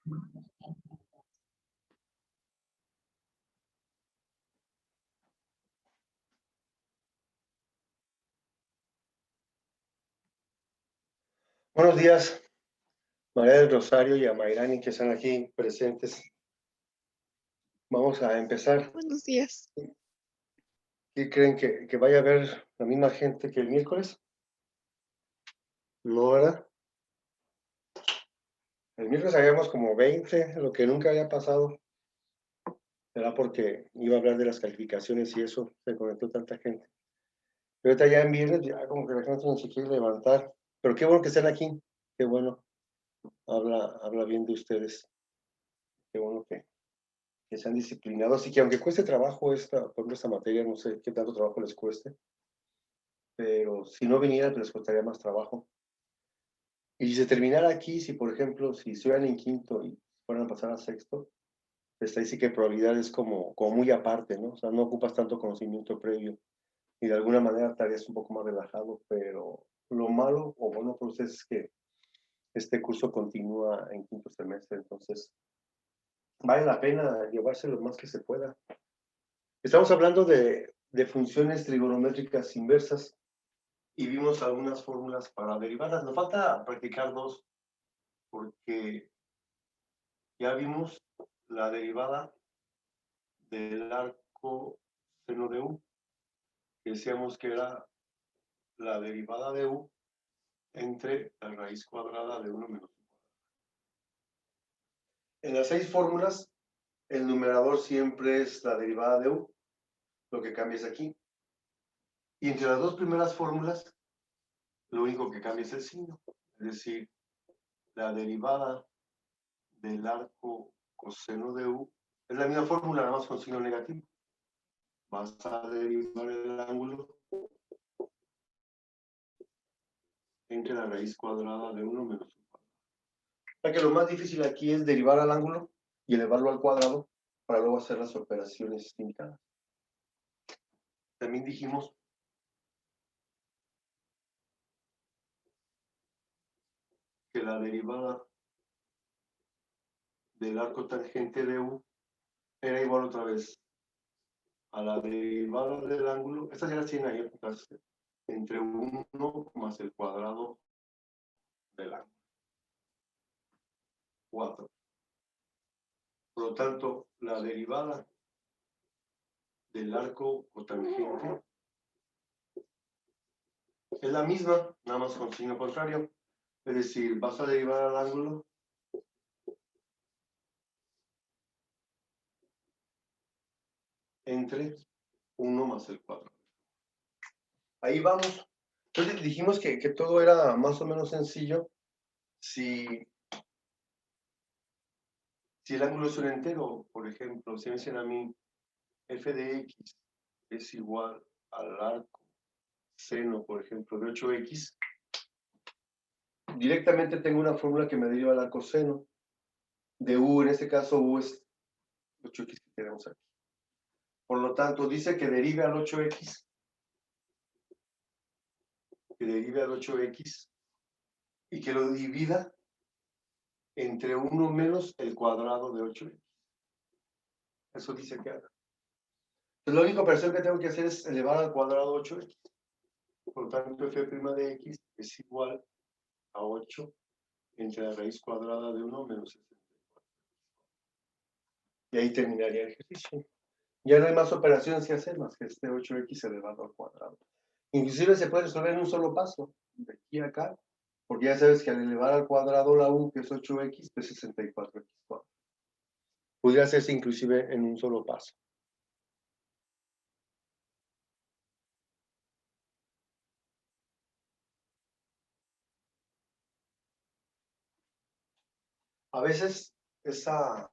Buenos días, María del Rosario y a Mayrani que están aquí presentes. Vamos a empezar. Buenos días. ¿Qué creen que vaya a haber la misma gente que el miércoles? ¿No, verdad? El miércoles habíamos como 20, lo que nunca había pasado. Será porque iba a hablar de las calificaciones y eso se conectó tanta gente. Pero ahorita ya en viernes, ya como que la gente no se quiere levantar. Pero qué bueno que estén aquí. Qué bueno. Habla bien de ustedes. Qué bueno que sean disciplinados y que aunque cueste trabajo por ejemplo, esta materia, no sé qué tanto trabajo les cueste, pero si no vinieran, pues les costaría más trabajo. Y si se terminara aquí, si por ejemplo, si estuvieran en quinto y fueran a pasar a sexto, pues ahí sí que probabilidad es como muy aparte, ¿no? O sea, no ocupas tanto conocimiento previo y de alguna manera estarías un poco más relajado, pero lo malo o bueno pues es que este curso continúa en quinto semestre, entonces vale la pena llevarse lo más que se pueda. Estamos hablando de funciones trigonométricas inversas y vimos algunas fórmulas para derivarlas. Nos falta practicar dos, porque ya vimos la derivada del arco seno de u, que decíamos que era la derivada de u entre la raíz cuadrada de 1 menos 1. En las 6 fórmulas, el numerador siempre es la derivada de u, lo que cambia es aquí. Y entre las dos primeras fórmulas, lo único que cambia es el signo, es decir, la derivada del arco coseno de u es la misma fórmula, nada más con signo negativo. Vas a derivar el ángulo entre la raíz cuadrada de 1 menos 1. O sea que lo más difícil aquí es derivar al ángulo y elevarlo al cuadrado para luego hacer las operaciones limitadas. También dijimos que la derivada del arco tangente de u era igual otra vez a la derivada del ángulo. Estas ya las tienen ahí apuntadas, entre 1 más el cuadrado del ángulo. 4. Por lo tanto, la derivada del arco cotangente es la misma, nada más con signo contrario. Es decir, vas a derivar al ángulo entre 1 más el cuadrado. Ahí vamos. Entonces dijimos que todo era más o menos sencillo si el ángulo es un entero. Por ejemplo, si me dicen a mí f de x es igual al arco seno, por ejemplo, de 8x, directamente tengo una fórmula que me deriva el arco seno de u. En este caso u es 8x que tenemos aquí. Por lo tanto, dice que derive al 8x, y que lo divida entre 1 menos el cuadrado de 8x. Eso dice que haga. Entonces, la única operación que tengo que hacer es elevar al cuadrado 8x. Por lo tanto, f' de x es igual a 8 entre la raíz cuadrada de 1 menos 64. Y ahí terminaría el ejercicio. Ya no hay más operaciones que hacer más que este 8x elevado al cuadrado. Inclusive se puede resolver en un solo paso, de aquí a acá, porque ya sabes que al elevar al cuadrado la u, que es 8x, pues 64x cuadrado. Podría hacerse inclusive en un solo paso. A veces esa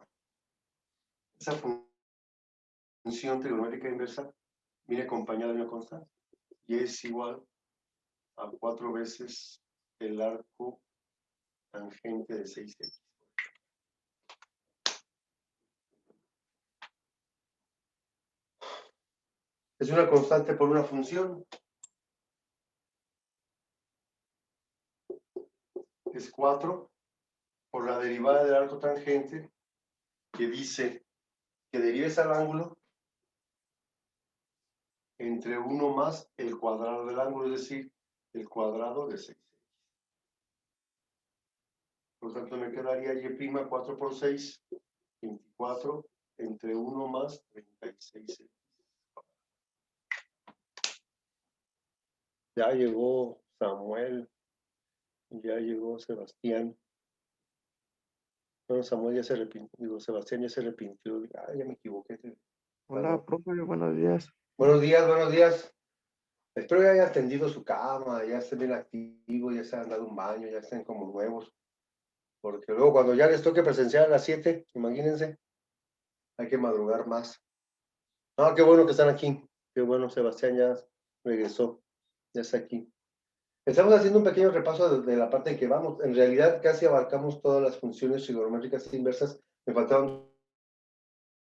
función trigonométrica inversa viene acompañada de una constante y es igual a 4 veces el arco tangente de 6x. Es una constante por una función. Es 4 por la derivada del arco tangente, que dice que derives al ángulo entre 1 más el cuadrado del ángulo, es decir, el cuadrado de 6. Por lo tanto, me quedaría y' 4 por 6, 24, entre 1 más 36. Ya llegó Samuel, ya llegó Sebastián. Bueno, Samuel ya se arrepintió, digo, Sebastián ya se arrepintió. Ya me equivoqué. Hola, profe, buenos días. Buenos días, buenos días. Espero ya haya tendido su cama, ya estén bien activos, ya se han dado un baño, ya estén como nuevos. Porque luego cuando ya les toque presenciar a las 7, imagínense, hay que madrugar más. No, qué bueno que están aquí. Qué bueno, Sebastián ya regresó, ya está aquí. Estamos haciendo un pequeño repaso de la parte en que vamos. En realidad casi abarcamos todas las funciones trigonométricas inversas. Me faltaban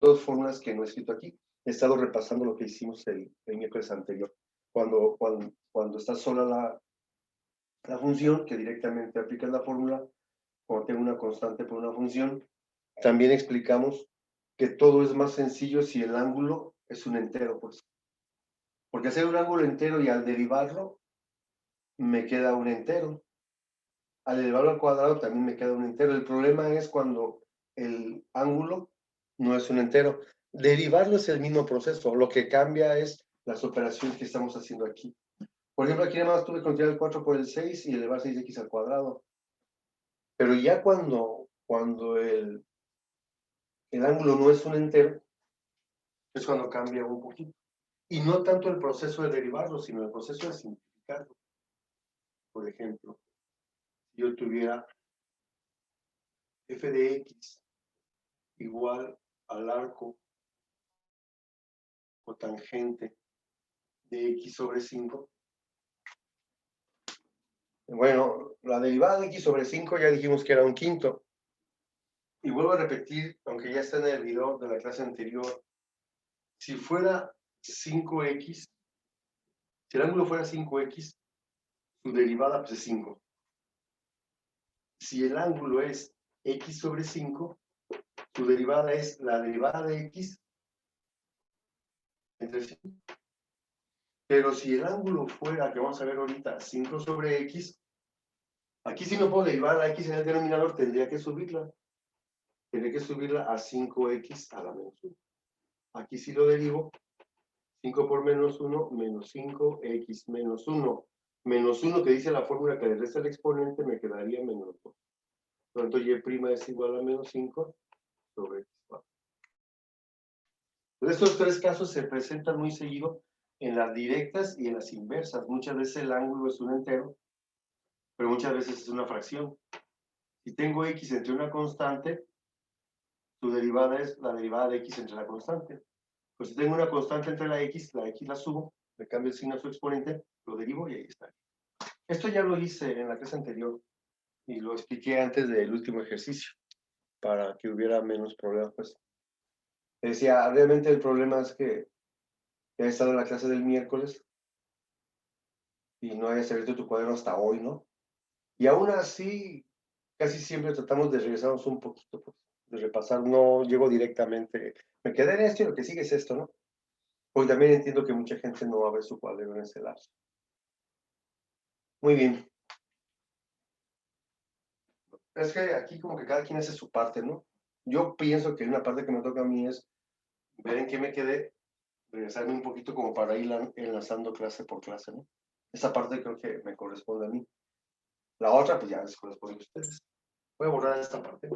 2 fórmulas que no he escrito aquí. He estado repasando lo que hicimos el miércoles anterior. Cuando está sola la función, que directamente aplica la fórmula, cuando tengo una constante por una función, también explicamos que todo es más sencillo si el ángulo es un entero, pues. Porque hacer un ángulo entero y al derivarlo, me queda un entero. Al elevarlo al cuadrado también me queda un entero. El problema es cuando el ángulo no es un entero. Derivarlo es el mismo proceso. Lo que cambia es las operaciones que estamos haciendo aquí. Por ejemplo, aquí nada más tuve que continuar el 4 por el 6 y elevar 6x al cuadrado. Pero ya cuando el ángulo no es un entero, es cuando cambia un poquito. Y no tanto el proceso de derivarlo, sino el proceso de simplificarlo. Por ejemplo, si yo tuviera f de x igual al arco cotangente de x sobre 5. Bueno, la derivada de x sobre 5 ya dijimos que era un quinto. Y vuelvo a repetir, aunque ya está en el video de la clase anterior, si fuera 5x, si el ángulo fuera 5x, su derivada pues es 5. Si el ángulo es x sobre 5, su derivada es la derivada de x entre 5. Pero si el ángulo fuera, que vamos a ver ahorita, 5 sobre x, aquí si no puedo derivar la x en el denominador, tendría que subirla. Tendría que subirla a 5x a la menos 1. Aquí si lo derivo, 5 por menos 1, menos 5x menos 1. Menos 1 que dice la fórmula que le resta el exponente, me quedaría menos 2. Por lo tanto, y' es igual a menos 5 sobre x4. Estos 3 casos se presentan muy seguido en las directas y en las inversas. Muchas veces el ángulo es un entero, pero muchas veces es una fracción. Si tengo x entre una constante, su derivada es la derivada de x entre la constante. Pues si tengo una constante entre la x la subo, le cambio el signo a su exponente, lo derivo y ahí está. Esto ya lo hice en la clase anterior y lo expliqué antes del último ejercicio para que hubiera menos problemas. Pues decía, realmente el problema es que he estado en la clase del miércoles y no hayas abierto tu cuaderno hasta hoy, ¿no? Y aún así, casi siempre tratamos de regresarnos un poquito, pues, de repasar, no llego directamente, me quedé en esto y lo que sigue es esto, ¿no? Porque también entiendo que mucha gente no va a ver su cuaderno en ese lapso. Muy bien. Es que aquí como que cada quien hace su parte, ¿no? Yo pienso que una parte que me toca a mí es ver en qué me quedé, regresarme un poquito como para ir enlazando clase por clase, ¿no? Esa parte creo que me corresponde a mí. La otra, pues ya les corresponde a ustedes. Voy a borrar esta parte,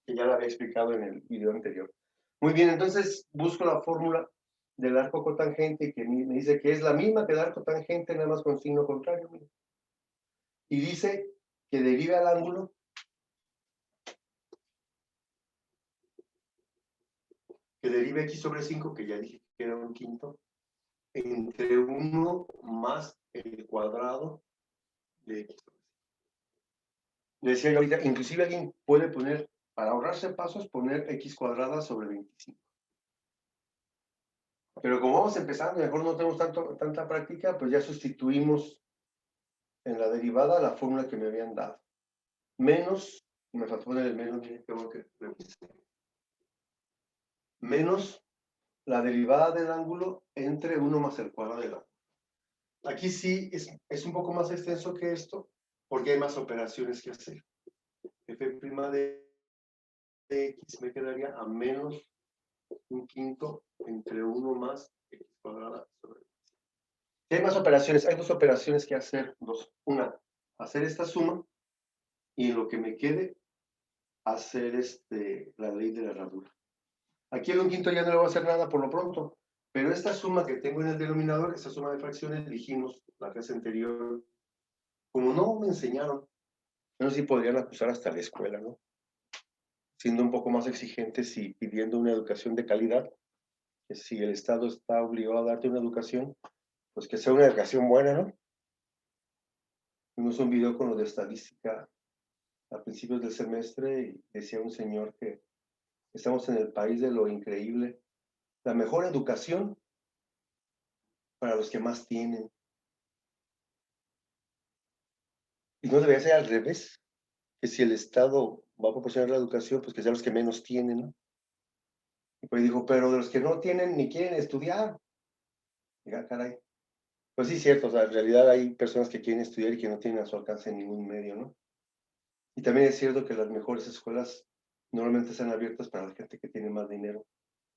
que ya la había explicado en el video anterior. Muy bien, entonces busco la fórmula del arco cotangente que me dice que es la misma que el arco tangente, nada más con signo contrario. Mira. Y dice que derive al ángulo que derive x sobre 5, que ya dije que era un quinto, entre 1 más el cuadrado de x. Le decía yo ahorita, inclusive alguien puede poner, para ahorrarse pasos, poner x cuadrada sobre 25. Pero como vamos empezando, mejor no tenemos tanta práctica, pues ya sustituimos en la derivada la fórmula que me habían dado. Menos Me faltó poner el menos, mire, tengo que revisar. Menos la derivada del ángulo entre 1 más el cuadrado del ángulo. Aquí sí es un poco más extenso que esto, porque hay más operaciones que hacer. F' de X me quedaría a menos un quinto entre 1 más X cuadrada sobre X. Si hay más operaciones, hay dos operaciones que hacer. Una, hacer esta suma, y en lo que me quede, hacer la ley de la herradura. Aquí el un quinto ya no le voy a hacer nada por lo pronto, pero esta suma que tengo en el denominador, esta suma de fracciones, dijimos la clase anterior, como no me enseñaron, no sé si podrían acusar hasta la escuela, ¿no? Siendo un poco más exigentes y pidiendo una educación de calidad, que si el Estado está obligado a darte una educación, pues que sea una educación buena, ¿no? Vimos un video con lo de estadística a principios del semestre y decía un señor que estamos en el país de lo increíble, la mejor educación para los que más tienen. Y no debería ser al revés, que si el Estado va a proporcionar la educación, pues que sean los que menos tienen, ¿no? Y pues dijo, pero de los que no tienen ni quieren estudiar. Diga, caray. Pues sí, cierto, o sea, en realidad hay personas que quieren estudiar y que no tienen a su alcance ningún medio, ¿no? Y también es cierto que las mejores escuelas normalmente están abiertas para la gente que tiene más dinero.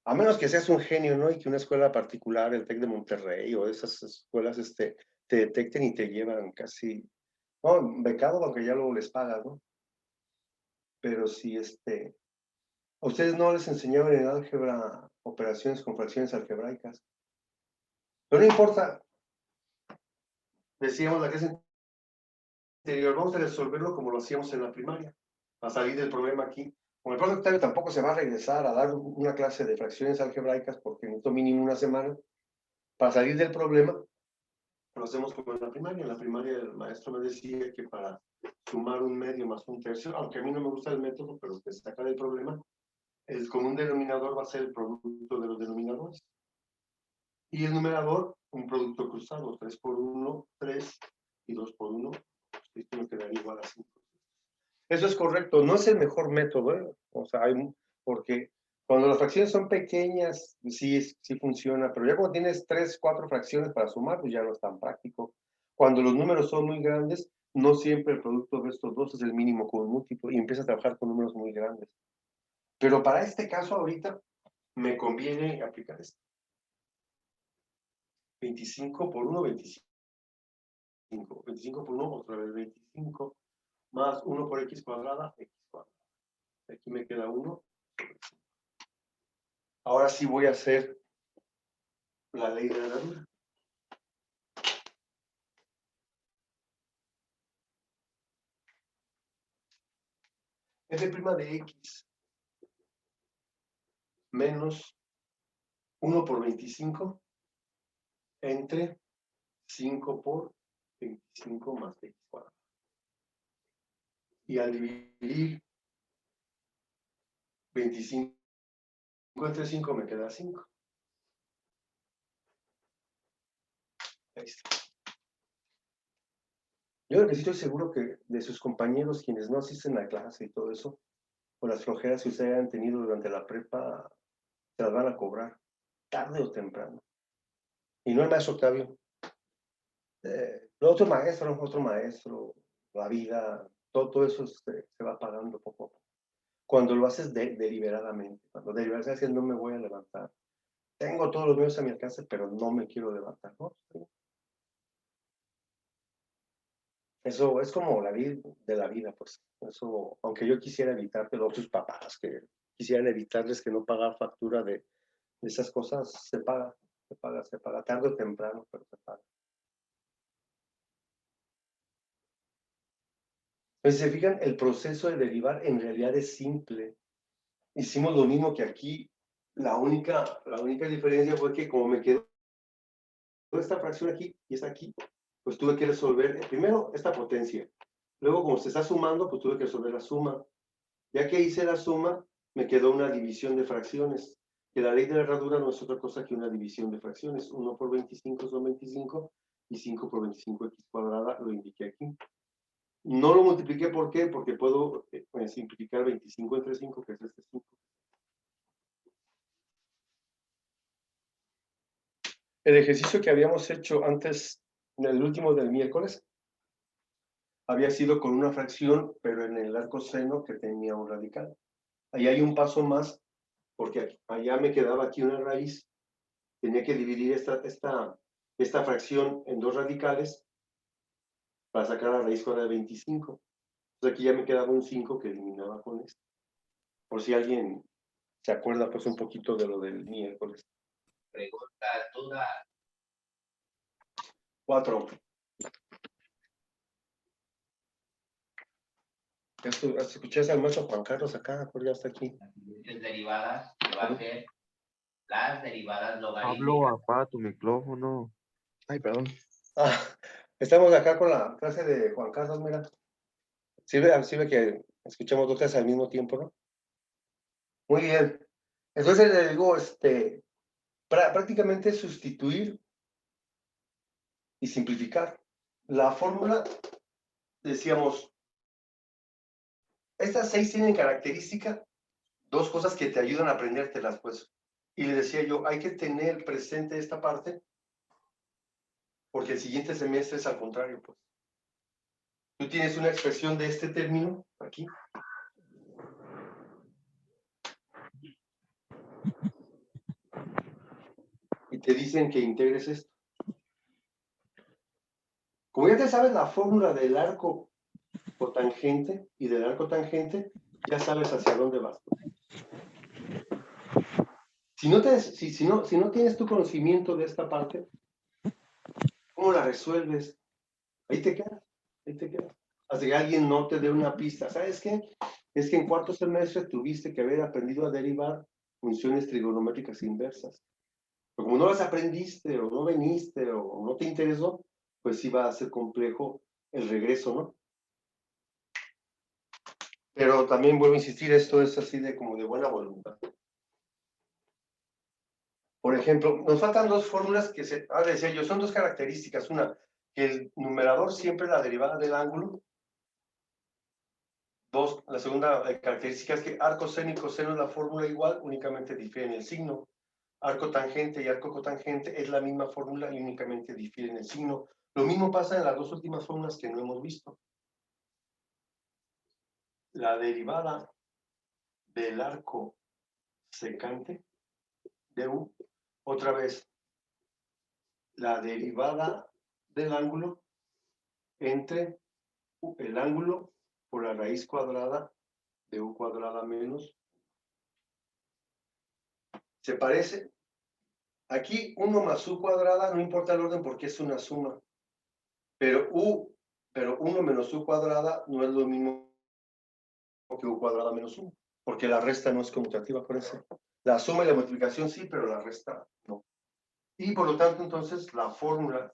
A menos que seas un genio, ¿no? Y que una escuela particular, el TEC de Monterrey o esas escuelas, te detecten y te llevan casi, no, becado, aunque ya luego les pagas, ¿no? Pero si a ustedes no les enseñaban en álgebra operaciones con fracciones algebraicas. Pero no importa, decíamos la clase anterior, vamos a resolverlo como lo hacíamos en la primaria, a salir del problema aquí. Como el profesor Octavio tampoco se va a regresar a dar una clase de fracciones algebraicas porque necesito mínimo una semana para salir del problema, lo hacemos como en la primaria. En la primaria el maestro me decía que para sumar un medio más un tercio, aunque a mí no me gusta el método, pero que saca del problema, el común denominador va a ser el producto de los denominadores. Y el numerador, un producto cruzado, 3 por 1, 3, y 2 por 1, esto me quedaría igual a 5. Eso es correcto, no es el mejor método, ¿eh? O sea, porque cuando las fracciones son pequeñas, sí funciona, pero ya cuando tienes 3, 4 fracciones para sumar, pues ya no es tan práctico. Cuando los números son muy grandes, no siempre el producto de estos dos es el mínimo común múltiplo y empieza a trabajar con números muy grandes. Pero para este caso ahorita, me conviene aplicar esto. 25 por 1, 25. 25 por 1, otra vez 25, más 1 por x cuadrada, x cuadrada. Aquí me queda 1. Ahora sí voy a hacer la ley de la herradura. F' de x menos 1 por 25 entre 5 por 25 más x cuadrada. Y al dividir 25 entre 5 me queda 5. Ahí está. Yo lo que sí estoy seguro que de sus compañeros, quienes no asisten a clase y todo eso, o las flojeras que ustedes hayan tenido durante la prepa, se las van a cobrar, tarde o temprano. Y no el maestro Octavio. Otro maestro, la vida, todo eso se va pagando poco a poco. Cuando lo haces deliberadamente, cuando deliberadamente es que no me voy a levantar. Tengo todos los medios a mi alcance, pero no me quiero levantar, ¿no? Eso es como la vida de la vida, pues. Eso, aunque yo quisiera evitártelo, tus papás que quisieran evitarles que no pagar factura de esas cosas, se paga, tarde o temprano, pero se paga. Entonces, si se fijan, el proceso de derivar en realidad es simple. Hicimos lo mismo que aquí. La única diferencia fue que como me quedó esta fracción aquí y esta aquí, pues tuve que resolver primero esta potencia. Luego, como se está sumando, pues tuve que resolver la suma. Ya que hice la suma, me quedó una división de fracciones. Que la ley de la herradura no es otra cosa que una división de fracciones. 1 por 25 son 25 y 5 por 25 x cuadrada lo indiqué aquí. No lo multipliqué, ¿por qué? Porque puedo simplificar 25 entre 5, que es este 5. El ejercicio que habíamos hecho antes, en el último del miércoles, había sido con una fracción, pero en el arco seno que tenía un radical. Ahí hay un paso más, porque allá me quedaba aquí una raíz, tenía que dividir esta fracción en dos radicales para sacar la raíz fuera de 25. Entonces aquí ya me quedaba un 5 que eliminaba con esto. Por si alguien se acuerda pues un poquito de lo del miércoles. Preguntas, dudas. 4. Escuché al maestro Juan Carlos acá, por ya está aquí. Las derivadas, que va a ser las derivadas Pablo, logarítmicas. apaga tu micrófono. Ay, perdón. Estamos acá con la clase de Juan Carlos, mira. Sirve que escuchemos dos clases al mismo tiempo, ¿no? Muy bien. Entonces le digo, prácticamente sustituir y simplificar. La fórmula, decíamos, estas 6 tienen característica, dos cosas que te ayudan a aprendértelas, pues. Y le decía yo, hay que tener presente esta parte, porque el siguiente semestre es al contrario, pues. Tú tienes una expresión de este término, aquí. Y te dicen que integres esto. Como ya te sabes la fórmula del arco cotangente y del arco tangente, ya sabes hacia dónde vas. Si no tienes tu conocimiento de esta parte, ¿cómo la resuelves? Ahí te quedas, ahí te quedas. Hasta que alguien no te dé una pista. ¿Sabes qué? Es que en cuarto semestre tuviste que haber aprendido a derivar funciones trigonométricas inversas. Pero como no las aprendiste, o no veniste, o no te interesó, pues sí va a ser complejo el regreso, ¿no? Pero también vuelvo a insistir, esto es así de como de buena voluntad. Por ejemplo, nos faltan dos fórmulas que decía yo, son dos características. Una, que el numerador siempre es la derivada del ángulo. Dos, la segunda característica es que arco seno y coseno es la fórmula igual, únicamente difieren el signo. Arco tangente y arco cotangente es la misma fórmula y únicamente difieren el signo. Lo mismo pasa en las dos últimas fórmulas que no hemos visto. La derivada del arco secante de U, otra vez, la derivada del ángulo entre el ángulo por la raíz cuadrada de U cuadrada menos. ¿Se parece? Aquí 1 más U cuadrada, no importa el orden porque es una suma. Pero 1 menos U cuadrada no es lo mismo que U cuadrada menos 1, porque la resta no es conmutativa por eso. La suma y la multiplicación sí, pero la resta no. Y por lo tanto, entonces, la fórmula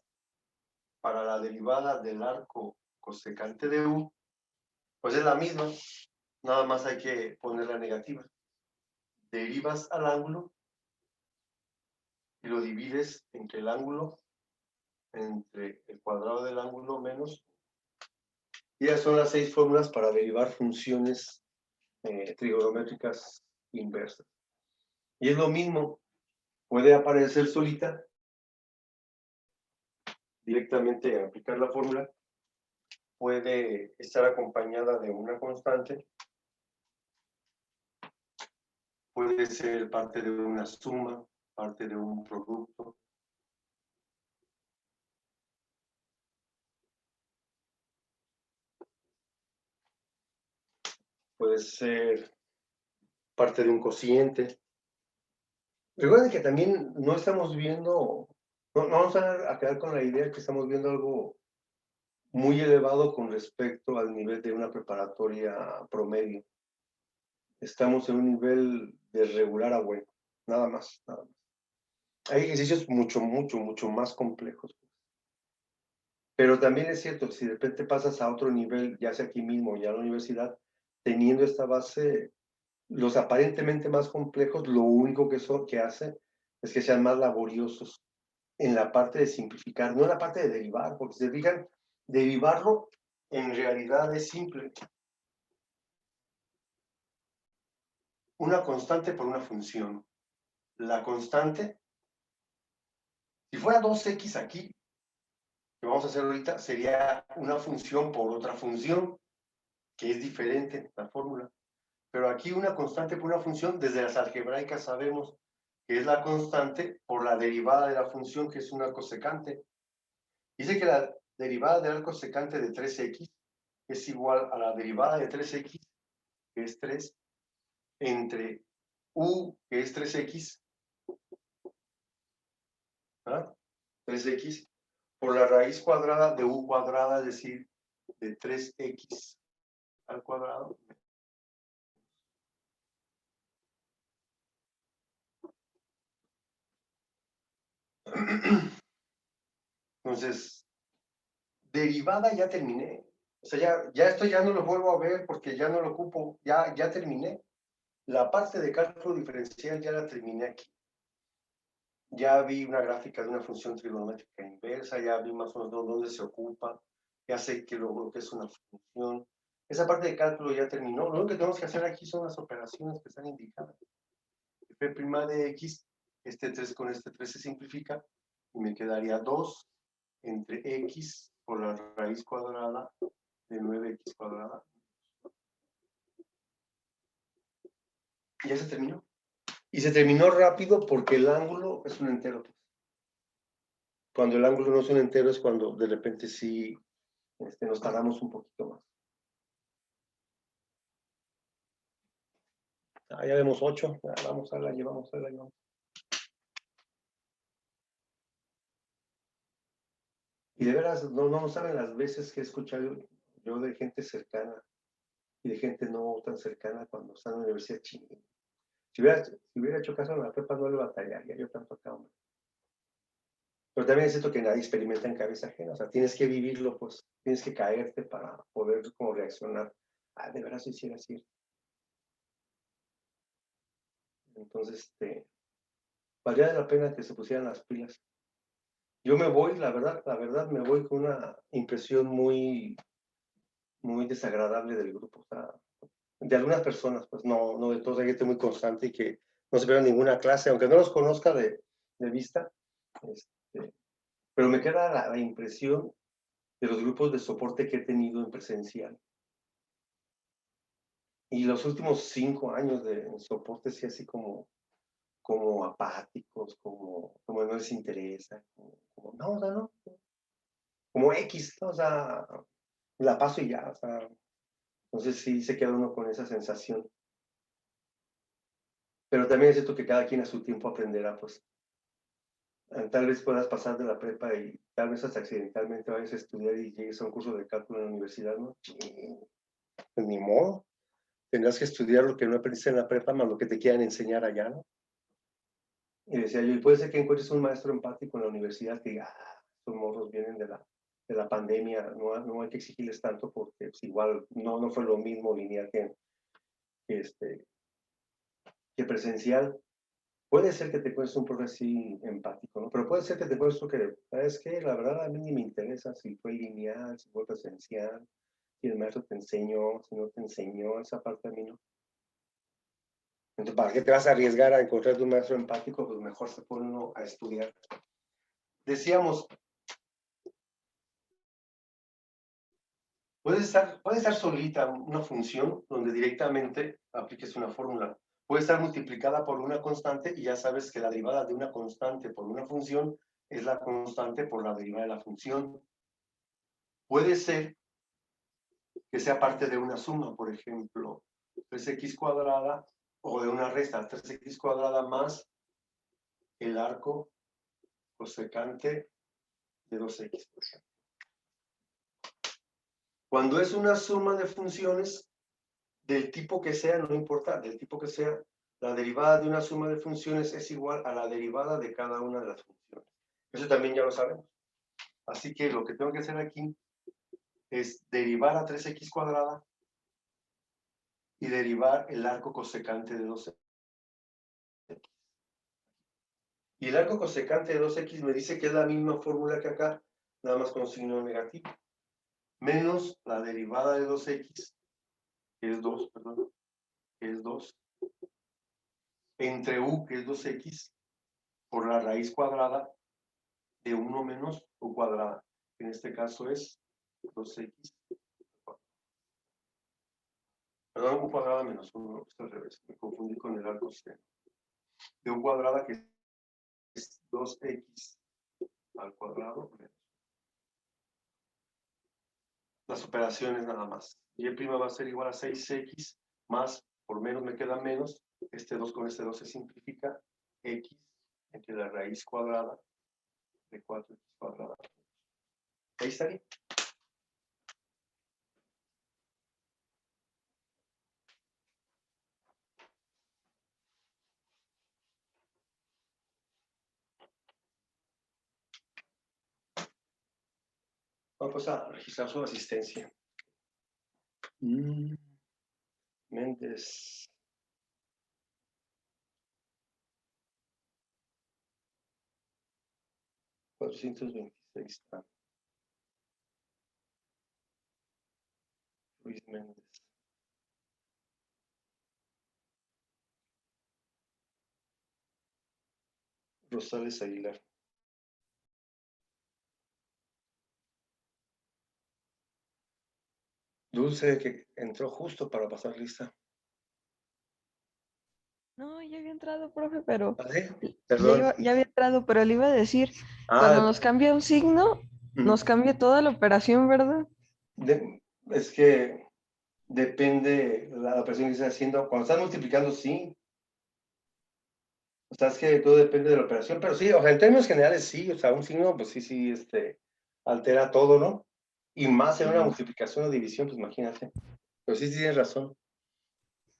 para la derivada del arco cosecante de U, pues es la misma, nada más hay que ponerla negativa. Derivas al ángulo y lo divides entre el ángulo, entre el cuadrado del ángulo menos. Y esas son las 6 fórmulas para derivar funciones trigonométricas inversas. Y es lo mismo, puede aparecer solita, directamente aplicar la fórmula, puede estar acompañada de una constante, puede ser parte de una suma, parte de un producto. Puede ser parte de un cociente. Recuerden que también no estamos viendo, no vamos a quedar con la idea que estamos viendo algo muy elevado con respecto al nivel de una preparatoria promedio. Estamos en un nivel de regular a bueno, nada más, nada más. Hay ejercicios mucho más complejos. Pero también es cierto, si de repente pasas a otro nivel, ya sea aquí mismo, ya en la universidad, teniendo esta base, los aparentemente más complejos, lo único que hace es que sean más laboriosos en la parte de simplificar, no en la parte de derivar, porque si se fijan, derivarlo en realidad es simple. Una constante por una función. La constante, si fuera 2x aquí, que vamos a hacer ahorita, sería una función por otra función, que es diferente la fórmula. Pero aquí una constante por una función, desde las algebraicas sabemos que es la constante por la derivada de la función, que es una cosecante. Dice que la derivada de la cosecante de 3x es igual a la derivada de 3x, que es 3, entre u, que es 3x, ¿verdad? 3x, por la raíz cuadrada de u cuadrada, es decir, de 3x al cuadrado. Entonces, derivada ya terminé. O sea, ya esto ya no lo vuelvo a ver porque ya no lo ocupo. Ya terminé. La parte de cálculo diferencial ya la terminé aquí. Ya vi una gráfica de una función trigonométrica inversa, ya vi más o menos dónde se ocupa, ya sé que lo que es una función. Esa parte de cálculo ya terminó. Lo único que tenemos que hacer aquí son las operaciones que están indicadas. F' de x, este 3 con este 3 se simplifica y me quedaría 2 entre x por la raíz cuadrada de 9x cuadrada. Y ya se terminó. Y se terminó rápido porque el ángulo es un entero. Cuando el ángulo no es un entero es cuando de repente sí nos tardamos un poquito más. Ya vemos 8. Vamos a la llevamos. Y de veras, no saben las veces que he escuchado yo de gente cercana y de gente no tan cercana cuando está en la universidad china. Si hubiera hecho caso en la prepa, no le batallaría yo tanto acá, hombre. Pero también es cierto que nadie experimenta en cabeza ajena, o sea, tienes que vivirlo, pues, tienes que caerte para poder como reaccionar. De veras eso hiciera así. Entonces, valdría la pena que se pusieran las pilas. Yo me voy, la verdad, me voy con una impresión muy, muy desagradable del grupo, o sea, de algunas personas, pues no de todos, hay gente muy constante y que no se pierde ninguna clase, aunque no los conozca de vista, pero me queda la impresión de los grupos de soporte que he tenido en presencial. Y los últimos 5 años de soporte, sí, así como apáticos, como no les interesa, no, como X, ¿no? O sea, la paso y ya, o sea, entonces sí se queda uno con esa sensación. Pero también es cierto que cada quien a su tiempo aprenderá, pues. Tal vez puedas pasar de la prepa y tal vez hasta accidentalmente vayas a estudiar y llegues a un curso de cálculo en la universidad, ¿no? Pues ni modo. Tendrás que estudiar lo que no aprendiste en la prepa, más lo que te quieran enseñar allá, ¿no? Y decía yo, y puede ser que encuentres un maestro empático en la universidad que diga, estos morros vienen de la pandemia, no hay que exigirles tanto porque pues, igual no fue lo mismo lineal que presencial. Puede ser que te encuentres un profe así empático, ¿no? Pero puede ser que te encuentres que, ¿sabes qué? La verdad a mí ni me interesa si fue lineal, si fue presencial, si el maestro te enseñó, si no te enseñó, esa parte a mí no. Entonces, ¿para qué te vas a arriesgar a encontrar un maestro empático? Pues mejor se pone uno a estudiar. Decíamos, puede estar solita una función donde directamente apliques una fórmula. Puede estar multiplicada por una constante y ya sabes que la derivada de una constante por una función es la constante por la derivada de la función. Puede ser que sea parte de una suma, por ejemplo, 3x cuadrada, o de una resta, 3x cuadrada más el arco cosecante de 2x, por ejemplo. Cuando es una suma de funciones, del tipo que sea, no importa, del tipo que sea, la derivada de una suma de funciones es igual a la derivada de cada una de las funciones. Eso también ya lo sabemos. Así que lo que tengo que hacer aquí es derivar a 3x cuadrada y derivar el arco cosecante de 2x. Y el arco cosecante de 2x me dice que es la misma fórmula que acá, nada más con signo negativo. menos la derivada de 2x, que es 2, perdón, que es 2, entre u, que es 2x, por la raíz cuadrada de 1 menos u cuadrada. En este caso es 2x. Perdón, u cuadrada menos 1, es al revés. Me confundí con el arco seno. De u cuadrada, que es 2x al cuadrado. Las operaciones nada más. Y prima va a ser igual a 6x más, por menos me queda menos. Este 2 con este 2 se simplifica. X entre la raíz cuadrada de 4x cuadrada. Ahí estaría. Vamos a registrar su asistencia. Méndez. $426. Luis Méndez. Rosales Aguilar. Dulce, que entró justo para pasar lista. No, ya había entrado, profe, pero ¿Vale? ya, Perdón. ya había entrado, pero le iba a decir, cuando nos cambia un signo, nos cambia toda la operación, ¿verdad? Es que depende la operación que estés haciendo. Cuando estás multiplicando, sí. O sea, es que todo depende de la operación, pero sí, o sea, en términos generales, sí. O sea, un signo, pues sí, altera todo, ¿no? Y más en una multiplicación o división, pues imagínate. Pero sí tienes razón.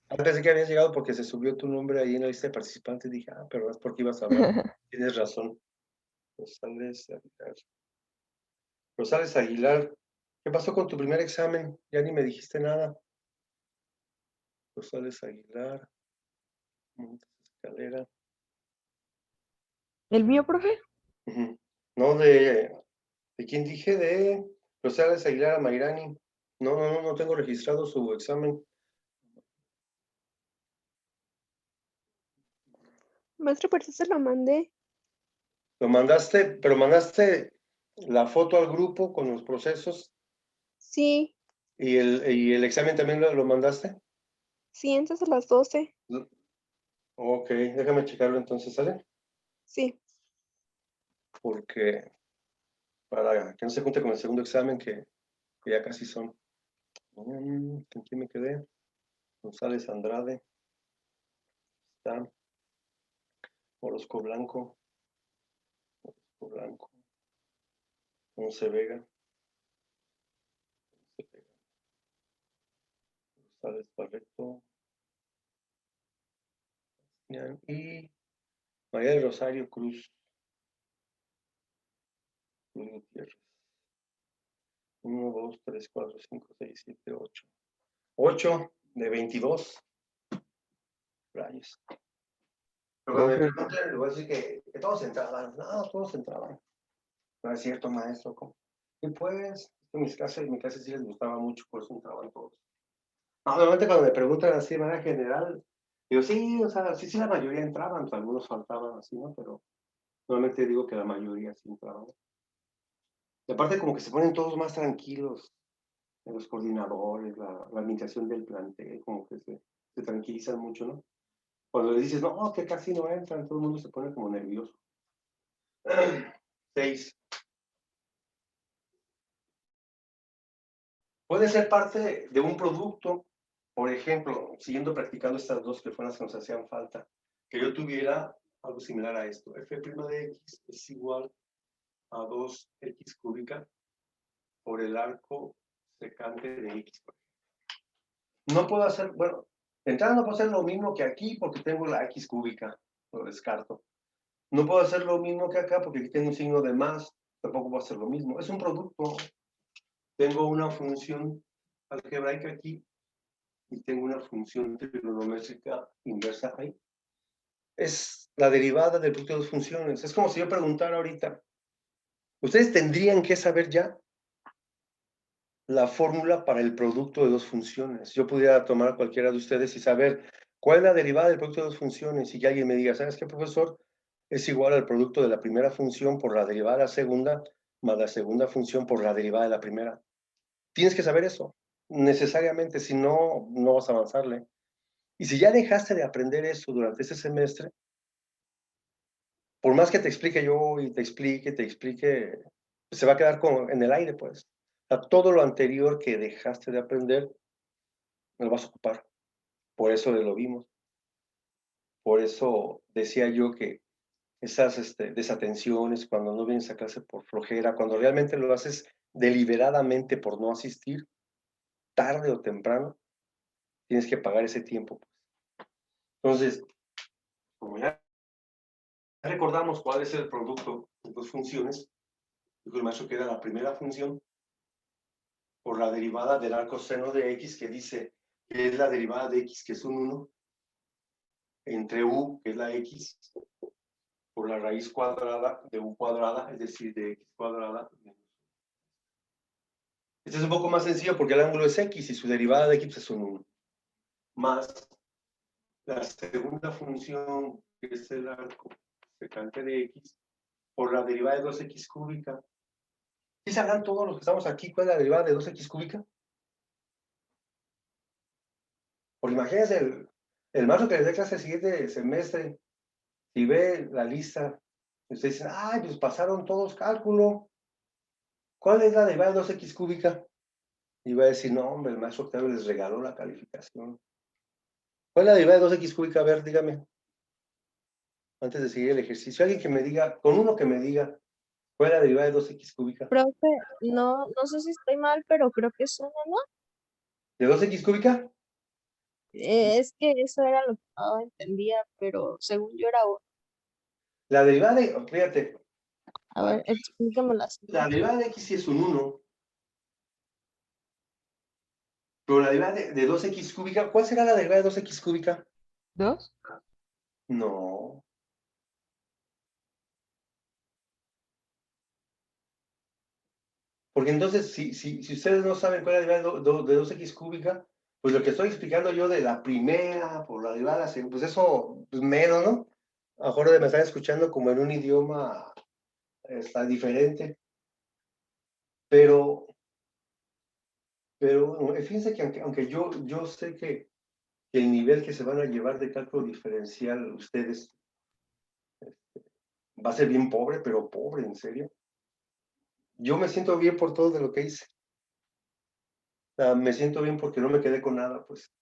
Pensé que habías llegado porque se subió tu nombre ahí en la lista de participantes. Dije, pero es porque ibas a hablar. Tienes razón. Rosales Aguilar. Rosales Aguilar, ¿qué pasó con tu primer examen? Ya ni me dijiste nada. Rosales Aguilar. Montes Escalera. ¿El mío, profe? No, ¿de quién dije? De Rosales Aguilar a Mayrani. No tengo registrado su examen. Maestro, por eso se lo mandé. Lo mandaste, pero mandaste la foto al grupo con los procesos. Sí, ¿Y el examen también lo mandaste? sí, antes de las 12. Ok, déjame checarlo entonces, ¿sale? Sí. Porque para que no se junte con el segundo examen, que ya casi son. ¿En quién me quedé? González Andrade. Está. Orozco Blanco. Ponce Vega. González Barreto. Y María del Rosario Cruz. Cruz Gutiérrez. 1, 2, 3, 4, 5, 6, 7, 8. 8 de 22. Rayos. Pero cuando me preguntan, le voy a decir que todos entraban. No, todos entraban. No es cierto, maestro. ¿Cómo? Y pues, en mi clase sí les gustaba mucho, por eso entraban todos. No, normalmente cuando me preguntan así de manera general, digo, sí, o sea, sí, la mayoría entraban, pues algunos faltaban así, ¿no? Pero normalmente digo que la mayoría sí entraban. Y aparte como que se ponen todos más tranquilos, los coordinadores, la administración del plantel, como que se tranquilizan mucho, ¿no? Cuando le dices, no, que casi no entran, todo el mundo se pone como nervioso. 6. Puede ser parte de un producto, por ejemplo, siguiendo practicando estas dos que fueron las que nos hacían falta, que yo tuviera algo similar a esto. F' de x es igual a 2x cúbica por el arco secante de x. No puedo hacer, bueno, de entrada no puedo hacer lo mismo que aquí porque tengo la x cúbica, lo descarto. No puedo hacer lo mismo que acá porque aquí tengo un signo de más, tampoco puedo hacer lo mismo. Es un producto. Tengo una función algebraica aquí y tengo una función trigonométrica inversa ahí. Es la derivada del producto de dos funciones. Es como si yo preguntara ahorita, ¿ustedes tendrían que saber ya la fórmula para el producto de dos funciones. Yo pudiera tomar a cualquiera de ustedes y saber cuál es la derivada del producto de dos funciones y que alguien me diga, ¿sabes qué, profesor? Es igual al producto de la primera función por la derivada de la segunda, más la segunda función por la derivada de la primera. Tienes que saber eso, necesariamente, si no, no vas a avanzarle. Y si ya dejaste de aprender eso durante ese semestre, por más que te explique yo y te explique, se va a quedar en el aire, pues. O sea, todo lo anterior que dejaste de aprender, lo vas a ocupar. Por eso lo vimos. Por eso decía yo que esas desatenciones, cuando no vienes a clase por flojera, cuando realmente lo haces deliberadamente por no asistir, tarde o temprano, tienes que pagar ese tiempo. Entonces, como ya recordamos cuál es el producto de dos funciones, dijo el maestro que era la primera función por la derivada del arco seno de x, que dice que es la derivada de x, que es un 1, entre u, que es la x, por la raíz cuadrada de u cuadrada, es decir, de x cuadrada. Este es un poco más sencillo porque el ángulo es x y su derivada de x es un 1. Más la segunda función, que es el arco secante de x, por la derivada de 2x cúbica. ¿Sí sabrán todos los que estamos aquí cuál es la derivada de 2x cúbica? Porque imagínense, el maestro que les dé clase el siguiente semestre, si ve la lista, ustedes dicen, ay, pues pasaron todos cálculo. ¿Cuál es la derivada de 2x cúbica? Y va a decir, no, hombre, el maestro Octavio les regaló la calificación. ¿Cuál es la derivada de 2x cúbica? A ver, dígame. Antes de seguir el ejercicio, alguien que me diga, con uno que me diga, ¿cuál es la derivada de 2x cúbica? Profe, no sé si estoy mal, pero creo que es uno, ¿no? ¿De 2x cúbica? Es que eso era lo que no entendía, pero según yo era uno. La derivada de, fíjate, A ver, explícamelo así. la derivada de x sí es un 1, pero la derivada de 2x cúbica, ¿cuál será la derivada de 2x cúbica? ¿2? No. Porque entonces, si ustedes no saben cuál es la derivada de 2x cúbica, pues lo que estoy explicando yo de la primera por la derivada de la segunda, pues eso, pues menos, ¿no? A lo mejor me están escuchando como en un idioma está diferente, pero fíjense que aunque yo sé que el nivel que se van a llevar de cálculo diferencial ustedes va a ser bien pobre, pero pobre, en serio. Yo me siento bien por todo de lo que hice. O sea, me siento bien porque no me quedé con nada, pues.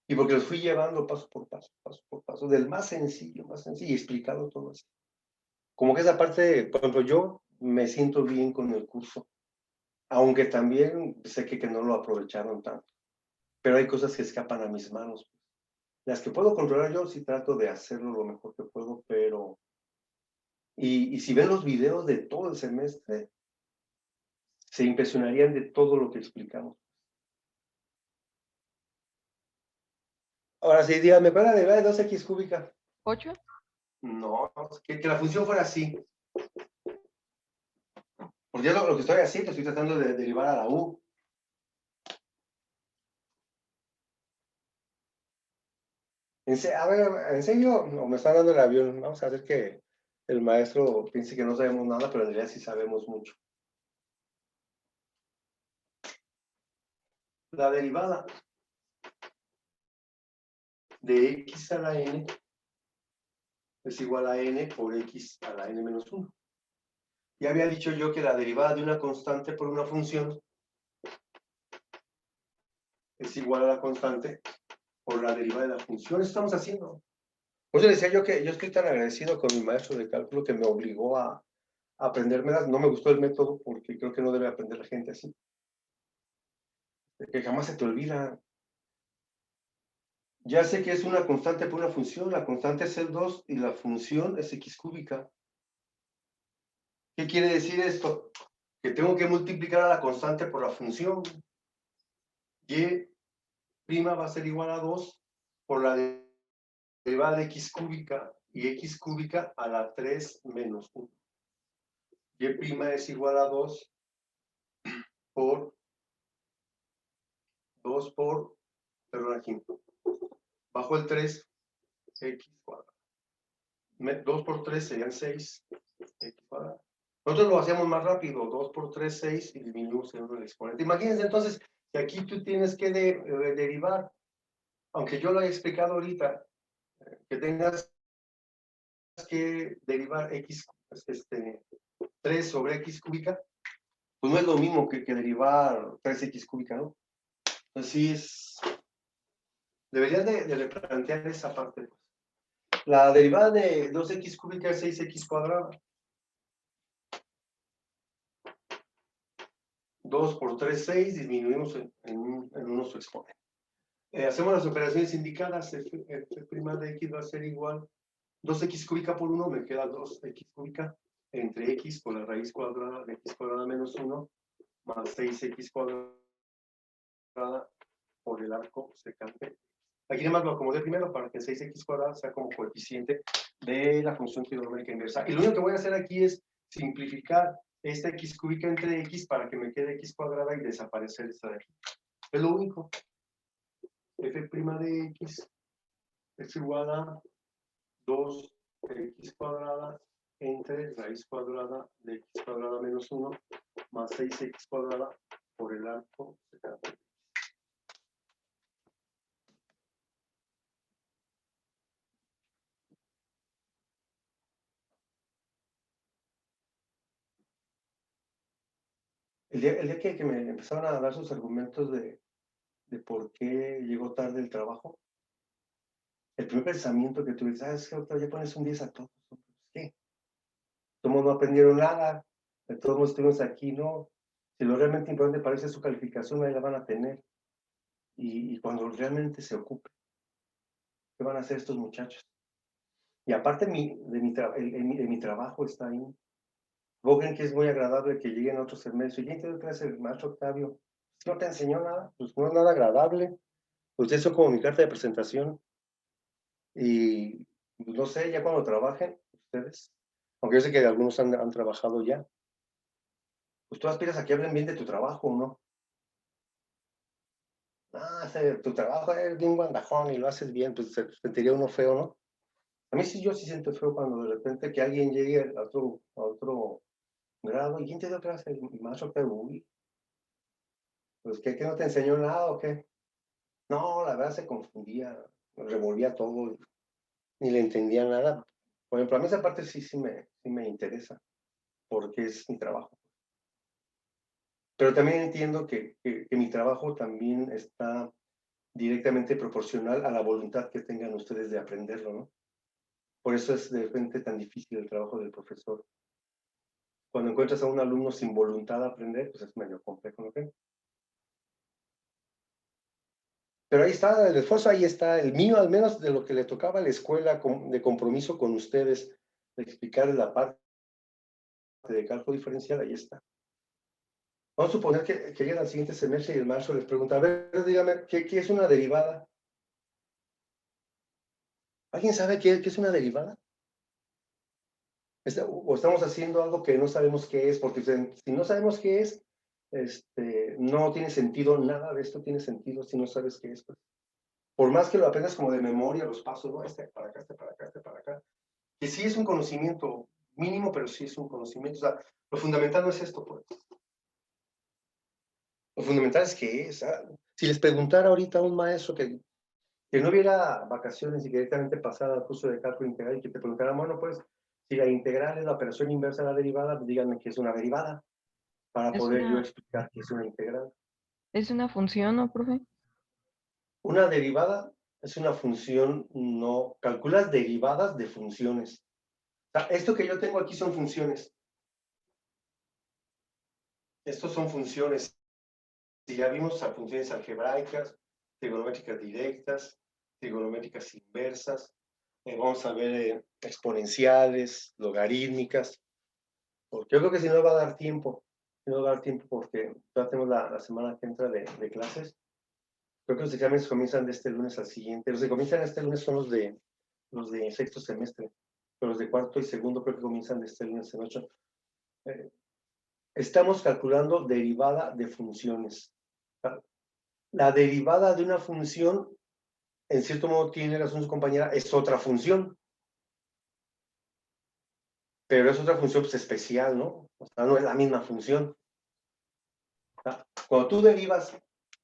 Y porque los fui llevando paso por paso, del más sencillo, y explicado todo eso. Como que esa parte, por ejemplo, yo me siento bien con el curso, aunque también sé que no lo aprovecharon tanto. Pero hay cosas que escapan a mis manos. Las que puedo controlar yo, sí trato de hacerlo lo mejor que puedo, pero... Y si ven los videos de todo el semestre, se impresionarían de todo lo que explicamos. Ahora sí, dígame, ¿cuál es la derivada de 2x cúbica? 8. No, que la función fuera así. Porque yo lo que estoy haciendo, estoy tratando de derivar a la u. A ver, ¿en serio? No, me está dando el avión. Vamos a hacer que el maestro piense que no sabemos nada, pero en realidad sí sabemos mucho. La derivada de x a la n es igual a n por x a la n menos 1. Ya había dicho yo que la derivada de una constante por una función es igual a la constante por la derivada de la función. Eso estamos haciendo. Por eso decía yo que yo estoy tan agradecido con mi maestro de cálculo que me obligó a aprendérmelas. No me gustó el método porque creo que no debe aprender la gente así. Que jamás se te olvida. Ya sé que es una constante por una función. La constante es el 2 y la función es x cúbica. ¿Qué quiere decir esto? Que tengo que multiplicar a la constante por la función. Y' va a ser igual a 2 por la derivada de x cúbica y x cúbica a la 3 menos 1. Y' es igual a 2 por 2 por, perdón, aquí, bajo el 3, x cuadrado. 2 por 3 serían 6, x cuadrado. Nosotros lo hacemos más rápido, 2 por 3, 6, y disminuimos el 1 del exponente. Imagínense entonces que aquí tú tienes que derivar, aunque yo lo haya explicado ahorita, que tengas que derivar x, 3 sobre x cúbica, pues no es lo mismo que derivar 3x cúbica, ¿no? Entonces sí deberías de replantear esa parte. La derivada de 2x cúbica es 6x cuadrada. 2 por 3, 6, disminuimos en uno su exponente. Hacemos las operaciones indicadas, f' de x va a ser igual 2x cúbica por 1, me queda 2x cúbica entre x por la raíz cuadrada de x cuadrada menos 1 más 6x cuadrada por el arco secante. Aquí nada más lo acomodé primero para que 6x cuadrada sea como coeficiente de la función trigonométrica inversa. Y lo único que voy a hacer aquí es simplificar esta x cúbica entre x para que me quede x cuadrada y desaparecer esta de aquí. Es lo único. F' de x es igual a 2x cuadrada entre raíz cuadrada de x cuadrada menos 1 más 6x cuadrada por el arco secante. El día que me empezaron a dar sus argumentos de por qué llegó tarde el trabajo, el primer pensamiento que tuve, ¿sabes qué? Ya pones un 10 a todos. ¿Qué? Todos no aprendieron nada, todos estuvimos aquí, ¿no? Si lo realmente importante parece su calificación, ahí la van a tener. Y cuando realmente se ocupe, ¿qué van a hacer estos muchachos? Y aparte de mi trabajo está ahí. ¿Vos creen que es muy agradable que lleguen a otro semestre? ¿Y quién te dio clase? El maestro Octavio. ¿No te enseñó nada? Pues no es nada agradable. Pues eso como mi carta de presentación. Y pues, no sé, ya cuando trabajen, ustedes, aunque yo sé que algunos han trabajado ya, pues tú aspiras a que hablen bien de tu trabajo, ¿no? Ah, tu trabajo es bien guandajón y lo haces bien, pues se sentiría uno feo, ¿no? A mí sí, yo sí siento feo cuando de repente que alguien llegue a otro grado, ¿y quién te dio clase? El maestro que uy, pues ¿qué no te enseñó nada o qué? No, la verdad se confundía, revolvía todo, ni le entendía nada. Por ejemplo, a mí esa parte sí me interesa, porque es mi trabajo. Pero también entiendo que mi trabajo también está directamente proporcional a la voluntad que tengan ustedes de aprenderlo, ¿no? Por eso es de repente tan difícil el trabajo del profesor. Cuando encuentras a un alumno sin voluntad de aprender, pues es medio complejo, ¿no creen? Pero ahí está, el esfuerzo ahí está, el mío al menos de lo que le tocaba a la escuela de compromiso con ustedes, de explicarles la parte de cálculo diferencial, ahí está. Vamos a suponer que llegan al siguiente semestre y el maestro les pregunta, a ver, dígame, ¿qué es una derivada? ¿Alguien sabe qué es una derivada? O estamos haciendo algo que no sabemos qué es, porque si no sabemos qué es, no tiene sentido, nada de esto tiene sentido si no sabes qué es. Pues. Por más que lo aprendas como de memoria, los pasos, ¿no? Para acá, para acá, para acá. Que sí es un conocimiento mínimo, pero sí es un conocimiento. O sea, lo fundamental no es esto, pues. Lo fundamental es qué es. Si les preguntara ahorita a un maestro que no hubiera vacaciones y que directamente pasara al curso de cálculo integral y que te preguntaran, bueno, pues, si la integral es la operación inversa de la derivada, díganme qué es una derivada, para poder yo explicar qué es una integral. ¿Es una función, no, profe? Una derivada es una función, no, calculas derivadas de funciones. O sea, esto que yo tengo aquí son funciones. Estos son funciones. Si ya vimos a funciones algebraicas, trigonométricas directas, trigonométricas inversas, vamos a ver exponenciales, logarítmicas, porque yo creo que si no va a dar tiempo, porque ya tenemos la semana que entra de clases. Creo que los exámenes comienzan de este lunes al siguiente. Los que comienzan este lunes son los de sexto semestre, pero los de cuarto y segundo creo que comienzan de este lunes en 8. Estamos calculando derivada de funciones. La derivada de una función, en cierto modo tiene razón su compañera, es otra función. Pero es otra función pues, especial, ¿no? O sea, no es la misma función. Cuando tú derivas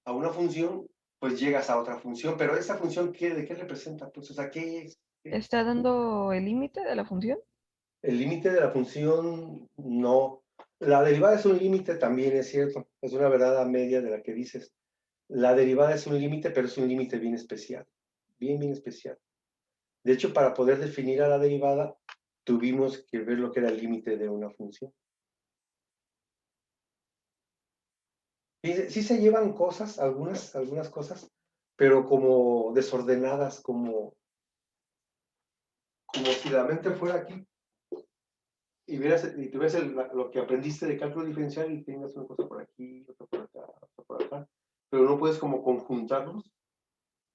a una función, pues llegas a otra función, pero esa función, ¿de qué representa? Pues, o sea, ¿qué es? ¿Está dando el límite de la función? El límite de la función, no. La derivada es un límite también, es cierto. Es una verdad a media de la que dices. La derivada es un límite, pero es un límite bien especial. Bien, bien especial. De hecho, para poder definir a la derivada, tuvimos que ver lo que era el límite de una función. Sí se llevan cosas, algunas cosas, pero como desordenadas, como si la mente fuera aquí y tuvieras lo que aprendiste de cálculo diferencial y tengas una cosa por aquí, otra por acá, otra por acá, pero no puedes como conjuntarlos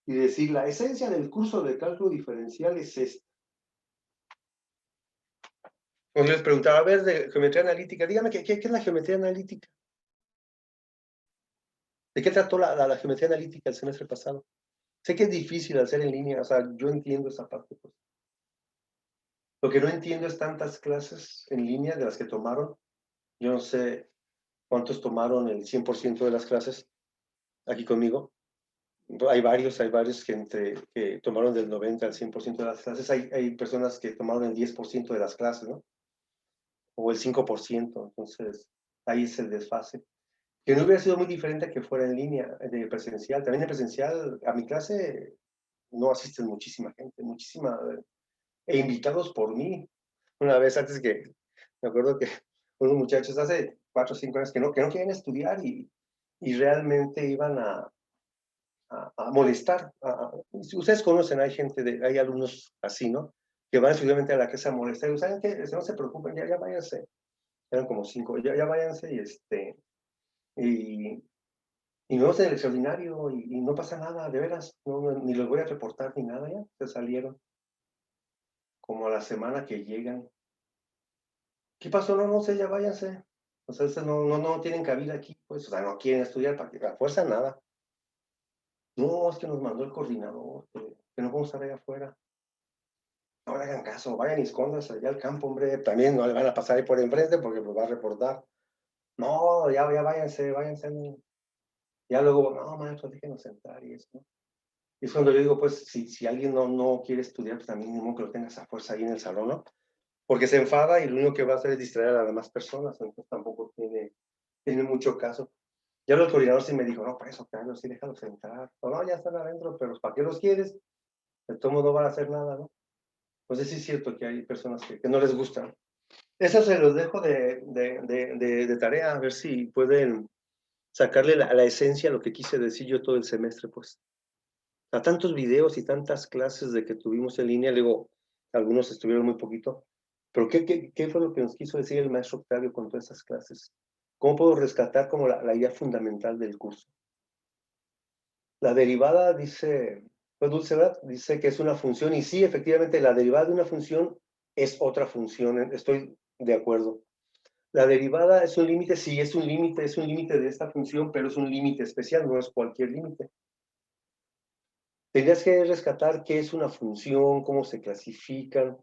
y decir, la esencia del curso de cálculo diferencial es esta. Cuando les preguntaba, a ver, de geometría analítica, dígame, ¿qué es la geometría analítica? ¿De qué trató la geometría analítica el semestre pasado? Sé que es difícil hacer en línea, o sea, yo entiendo esa parte, pues. Lo que no entiendo es tantas clases en línea de las que tomaron. Yo no sé cuántos tomaron el 100% de las clases aquí conmigo. Hay varios que tomaron del 90 al 100% de las clases. Hay personas que tomaron el 10% de las clases, ¿no? O el 5%. Entonces, ahí es el desfase. Que no hubiera sido muy diferente que fuera en línea, de presencial. También de presencial, a mi clase no asisten muchísima gente, e invitados por mí. Una vez antes me acuerdo que unos muchachos hace 4 o 5 años que no quieren estudiar y realmente iban a molestar. Ustedes conocen, hay alumnos así, ¿no? Que van exclusivamente a la casa a molestar. Y ¿saben qué? No se preocupen, ya váyanse. Eran como 5, ya váyanse y nos vemos en el extraordinario y no pasa nada, de veras. Ni los voy a reportar ni nada, ya se salieron. Como a la semana que llegan. ¿Qué pasó? No sé, ya váyanse. O sea, no tienen cabida aquí, pues, o sea, no quieren estudiar para que a fuerza nada. No, es que nos mandó el coordinador, que no podemos estar allá afuera. No le hagan caso, vayan y escóndanse allá al campo, hombre. También no le van a pasar ahí por enfrente porque los va a reportar. No, ya váyanse. Ya luego, no, maestro, déjenos sentar y eso, ¿no? Y es cuando yo digo, pues, si alguien no quiere estudiar, pues también mismo que lo tengas a fuerza ahí en el salón, ¿no? Porque se enfada y lo único que va a hacer es distraer a las demás personas, entonces tampoco tiene mucho caso. Ya el coordinador sí me dijo, no, para eso, Carlos, sí, déjalos entrar. No, ya están adentro, pero ¿para qué los quieres? De todo modo no van a hacer nada, ¿no? Entonces sí es cierto que hay personas que no les gustan. Eso se los dejo de tarea, a ver si pueden sacarle la esencia a lo que quise decir yo todo el semestre, pues. A tantos videos y tantas clases de que tuvimos en línea, luego algunos estuvieron muy poquito, pero ¿qué fue lo que nos quiso decir el maestro Octavio con todas esas clases? ¿Cómo puedo rescatar como la idea fundamental del curso? La derivada dice, fue Dulce, ¿verdad? Dice que es una función, y sí, efectivamente, la derivada de una función es otra función, estoy de acuerdo. La derivada es un límite, sí, es un límite de esta función, pero es un límite especial, no es cualquier límite. Tendrías que rescatar qué es una función, cómo se clasifican,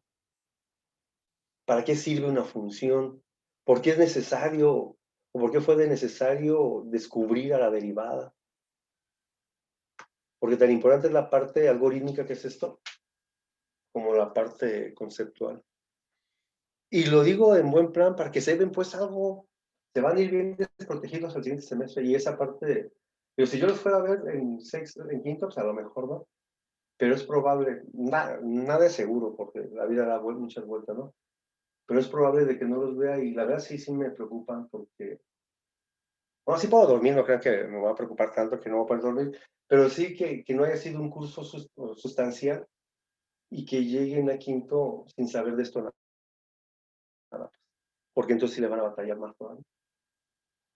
para qué sirve una función, por qué es necesario, o por qué fue necesario descubrir a la derivada. Porque tan importante es la parte algorítmica que es esto, como la parte conceptual. Y lo digo en buen plan para que se den pues algo, se van a ir bien desprotegidos al siguiente semestre y esa parte, pero si yo los fuera a ver en quinto, pues a lo mejor no, pero es probable, nada es seguro porque la vida da muchas vueltas, ¿no? Pero es probable de que no los vea y la verdad sí me preocupan porque, bueno, sí puedo dormir, no crean que me va a preocupar tanto que no voy a poder dormir, pero sí que no haya sido un curso sustancial y que lleguen a quinto sin saber de esto nada, porque entonces sí le van a batallar más todavía.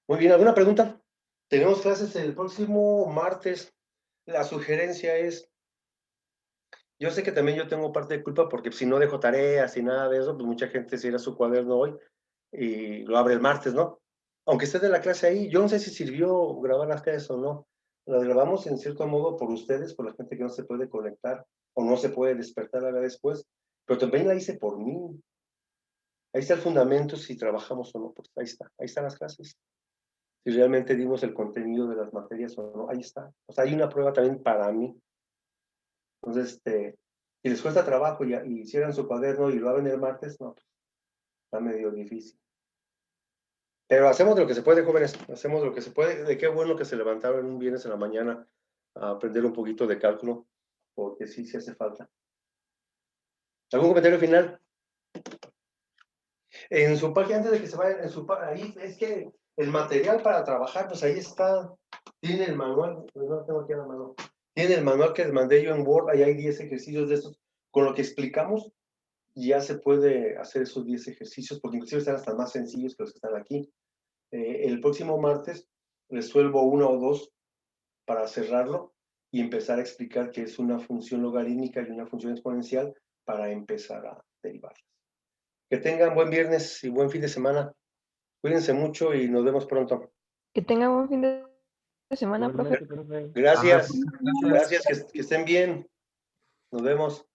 Muy bien, ¿alguna pregunta? Tenemos clases el próximo martes. La sugerencia es, yo sé que también yo tengo parte de culpa porque si no dejo tareas y nada de eso, pues mucha gente se irá a su cuaderno hoy y lo abre el martes, ¿no? Aunque esté de la clase ahí, yo no sé si sirvió grabar las clases o no, las grabamos en cierto modo por ustedes, por la gente que no se puede conectar o no se puede despertar a la después, pero también la hice por mí. Ahí está el fundamento si trabajamos o no, pues ahí están las clases. Si realmente dimos el contenido de las materias o no, ahí está. O sea, hay una prueba también para mí. Entonces, si les cuesta trabajo y cierran su cuaderno y lo abren el martes, no, pues, está medio difícil. Pero hacemos lo que se puede, jóvenes, hacemos lo que se puede. De qué bueno que se levantaron un viernes en la mañana a aprender un poquito de cálculo, porque sí hace falta. ¿Algún comentario final? En su página, antes de que se vayan, ahí es que el material para trabajar, pues ahí está. Tiene el manual, no lo tengo aquí a la mano. Tiene el manual que les mandé yo en Word, ahí hay 10 ejercicios de estos. Con lo que explicamos, ya se puede hacer esos 10 ejercicios, porque inclusive están hasta más sencillos que los que están aquí. El próximo martes resuelvo 1 o 2 para cerrarlo y empezar a explicar qué es una función logarítmica y una función exponencial para empezar a derivarlas. Que tengan buen viernes y buen fin de semana. Cuídense mucho y nos vemos pronto. Que tengan buen fin de semana, profe. Gracias. Gracias, que estén bien. Nos vemos.